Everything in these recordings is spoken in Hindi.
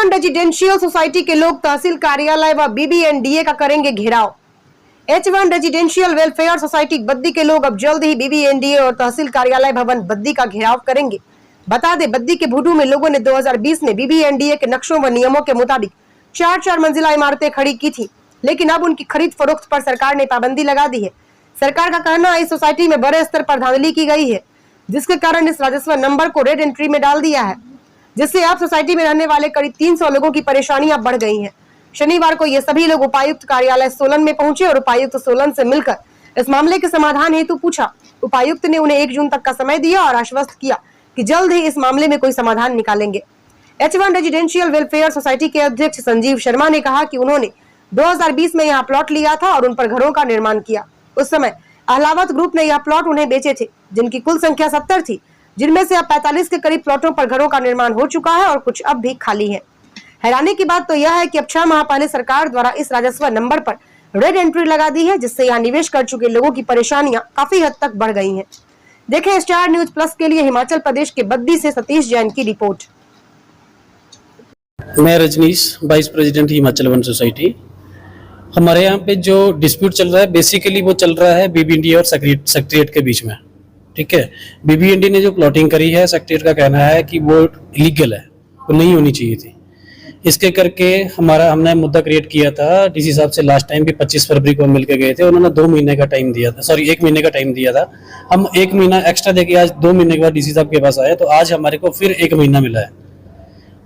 H1 रेजिडेंशियल सोसाइटी के लोग तहसील कार्यालय व BBNDA का करेंगे घेराव। H1 residential welfare society Baddi के लोग अब जल्द ही BBNDA और तहसील कार्यालय भवन बद्दी का घेराव करेंगे। बता दें, बद्दी के भूडू में लोगों ने 2020 में BBNDA के नक्शों व नियमों के मुताबिक 4 मंजिला इमारतें खड़ी की थी, लेकिन अब उनकी खरीद फरोख्त पर सरकार ने पाबंदी लगा दी है। सरकार का कहना है इस सोसाइटी में बड़े स्तर पर धांधली की गई है, जिसके कारण इस राजस्व नंबर को रेड एंट्री में डाल दिया है, जिससे अब सोसाइटी में रहने वाले करीब 300 लोगों की परेशानियां बढ़ गई हैं। शनिवार को ये सभी लोग उपायुक्त कार्यालय सोलन में पहुंचे और उपायुक्त सोलन से मिलकर इस मामले के समाधान हेतु पूछा। उपायुक्त ने उन्हें 1 जून तक का समय दिया और आश्वस्त किया कि जल्द ही इस मामले में कोई समाधान निकालेंगे। H1 रेजिडेंशियल वेलफेयर सोसाइटी के अध्यक्ष संजीव शर्मा ने कहा कि उन्होंने 2020 में यहाँ प्लॉट लिया था और उन पर घरों का निर्माण किया। उस समय अहलावत ग्रुप ने यह प्लॉट उन्हें बेचे थे, जिनकी कुल संख्या 70 थी, जिनमें से अब 45 के करीब प्लॉटों पर घरों का निर्माण हो चुका है और कुछ अब भी खाली है। हैरानी की बात तो यह है कि अब 6 माह पहले सरकार द्वारा इस राजस्व नंबर पर रेड एंट्री लगा दी है, जिससे यहाँ निवेश कर चुके लोगों की परेशानियां काफी हद तक बढ़ गई हैं। देखें स्टार न्यूज प्लस के लिए हिमाचल प्रदेश के बद्दी से सतीश जैन की रिपोर्ट। मैं रजनीश, वाइस प्रेसिडेंट हिमाचल वन सोसाइटी। हमारे यहाँ पे जो डिस्प्यूट चल रहा है, बेसिकली वो चल रहा है BBNDA और सेक्रेटेरिएट के बीच में। ठीक है, BBNDA ने जो प्लॉटिंग करी है, सेक्रेटेरिएट का कहना है कि वो इलीगल है, वो नहीं होनी चाहिए थी। इसके करके हमने मुद्दा क्रिएट किया था डीसी साहब से लास्ट टाइम भी 25 फरवरी को मिलकर गए थे। उन्होंने 2 महीने का टाइम दिया था, 1 महीने का टाइम दिया था। हम 1 महीना एक्स्ट्रा देके आज 2 महीने के बाद डीसी साहब के पास आए, तो आज हमारे को फिर 1 महीना मिला है।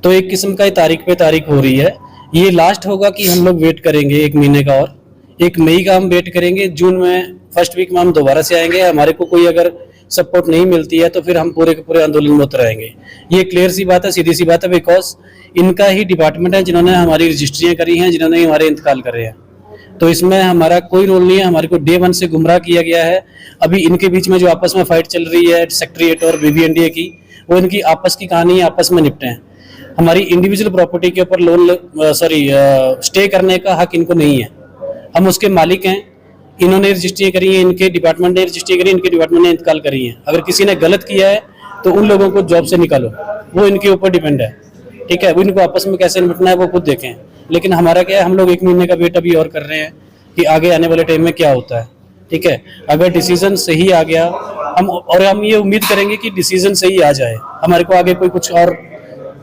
तो एक किस्म का तारीख पे तारीख हो रही है। ये लास्ट होगा कि हम लोग वेट करेंगे 1 महीने का, और 1 मई का हम वेट करेंगे। जून में फर्स्ट वीक में हम दोबारा से आएंगे। हमारे को कोई अगर सपोर्ट नहीं मिलती है तो फिर हम पूरे के पूरे आंदोलन में उतरेंगे। ये क्लियर सी बात है, सीधी सी बात है, बिकॉज इनका ही डिपार्टमेंट है जिन्होंने हमारी रजिस्ट्रियाँ करी हैं, जिन्होंने हमारे इंतकाल करे हैं। तो इसमें हमारा कोई रोल नहीं है। हमारे को डे 1 से गुमराह किया गया है। अभी इनके बीच में जो आपस में फाइट चल रही है सेक्रेटेरिएट और BBNDA की, वो इनकी आपस की कहानी आपस में निपटे हैं। हमारी इंडिविजुअल प्रॉपर्टी के ऊपर स्टे करने का हक इनको नहीं है। हम उसके मालिक हैं। इन्होंने रजिस्ट्री करी है, इनके डिपार्टमेंट ने रजिस्ट्री करी, इनके डिपार्टमेंट ने इंतकाल करी है। अगर किसी ने गलत किया है तो उन लोगों को जॉब से निकालो, वो इनके ऊपर डिपेंड है। ठीक है, वो इनको आपस में कैसे निपटना है वो खुद देखें। लेकिन हमारा क्या है, हम लोग 1 महीने का वेट अभी और कर रहे हैं कि आगे आने वाले टाइम में क्या होता है। ठीक है, अगर डिसीजन सही आ गया हम ये उम्मीद करेंगे कि डिसीजन सही आ जाए, हमारे को आगे कोई कुछ और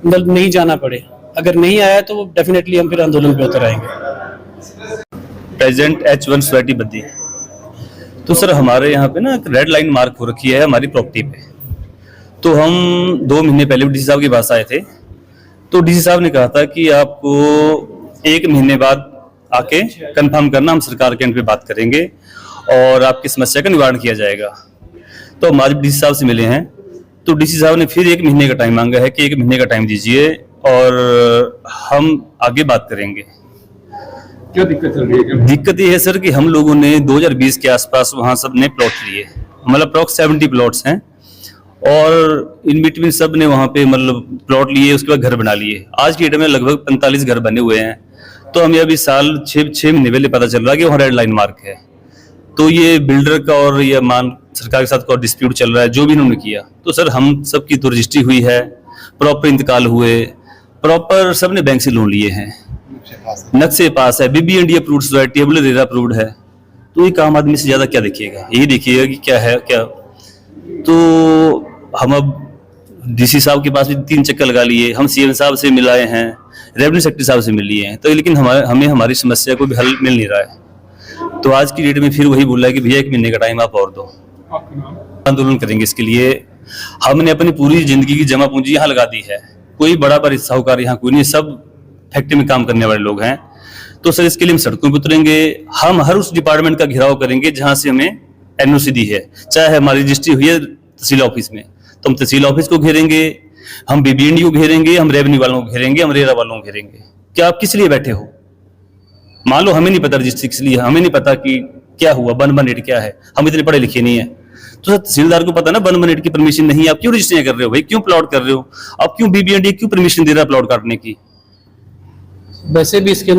नहीं जाना पड़े। अगर नहीं आया तो डेफिनेटली हम फिर आंदोलन पे उतर आएंगे। President H1 society Baddi. तो सर हमारे यहाँ पे ना रेड लाइन मार्क हो रखी है हमारी प्रॉपर्टी पे। तो हम 2 महीने पहले डीसी साहब के पास आए थे, तो डीसी साहब ने कहा था कि आपको 1 महीने बाद आके कंफर्म करना, हम सरकार के एंड पे बात करेंगे और आपकी समस्या का निवारण किया जाएगा। तो हम आज डीसी साहब से मिले हैं, तो डीसी साहब ने फिर 1 महीने का टाइम मांगा है कि 1 महीने का टाइम दीजिए और हम आगे बात करेंगे। क्या दिक्कत चल रही है? दिक्कत ये है सर कि हम लोगों ने 2020 के आसपास वहाँ सब ने प्लॉट लिए, मतलब अप्रॉक्स 70 प्लॉट्स हैं, और इन बिटवीन सब ने वहाँ पे मतलब प्लॉट लिए, उसके बाद घर बना लिए। आज की डेट में लगभग 45 घर बने हुए हैं। तो हमें अभी साल 6 महीने पहले पता चल रहा है कि वहाँ रेड लाइन मार्क है। तो ये बिल्डर का और ये सरकार के साथ कोई डिस्प्यूट चल रहा है, जो भी इन्होंने किया। तो सर हम सबकी तो रजिस्ट्री हुई है, प्रॉपर इंतकाल हुए, प्रॉपर सब ने बैंक से लोन लिए हैं, नक्शे पास है, BBNDA अप्रूव्ड सोसाइटी है, रेरा अप्रूव्ड है। तो एक आम आदमी से ज्यादा क्या देखिएगा, यही देखिएगा कि क्या है क्या। तो हम अब डीसी साहब के पास भी 3 चक्कर लगा लिए, हम CM साहब से मिलाए हैं, रेवेन्यू सेक्रेटरी साहब से मिल लिए हैं, तो लेकिन हमें हमारी समस्या को भी हल मिल नहीं रहा है। तो आज की डेट में फिर वही बोला है कि भैया 1 महीने का टाइम आप और दो, आंदोलन करेंगे। इसके लिए हमने अपनी पूरी जिंदगी की जमा पूंजी यहाँ लगा दी है। कोई बड़ा बड़ा साहूकार यहाँ कोई नहीं, सब फैक्ट्री में काम करने वाले लोग हैं। तो सर इसके लिए हम सड़कों पर उतरेंगे। हम हर उस डिपार्टमेंट का घेराव करेंगे जहां से हमें NOC दी है, चाहे हमारी रजिस्ट्री हुई है तहसील ऑफिस में, तो हम तहसील ऑफिस को घेरेंगे, हम BBNDA को घेरेंगे, हम रेवेन्यू वालों को घेरेंगे, हम रेरा वालों को घेरेंगे। क्या आप किस लिए बैठे हो? मान लो हमें नहीं पता रजिस्ट्री किस लिए, हमें नहीं पता कि क्या हुआ, 118 क्या है, हम इतने पढ़े लिखे नहीं है। तो सर तहसीलदार को पता ना 118 की परमिशन नहीं है, आप क्यों रजिस्ट्रियां कर रहे हो भाई, क्यों प्लॉट कर रहे हो, आप क्यों BBNDA क्यों परमिशन दे रहा है प्लॉट काटने की? वैसे भी इसके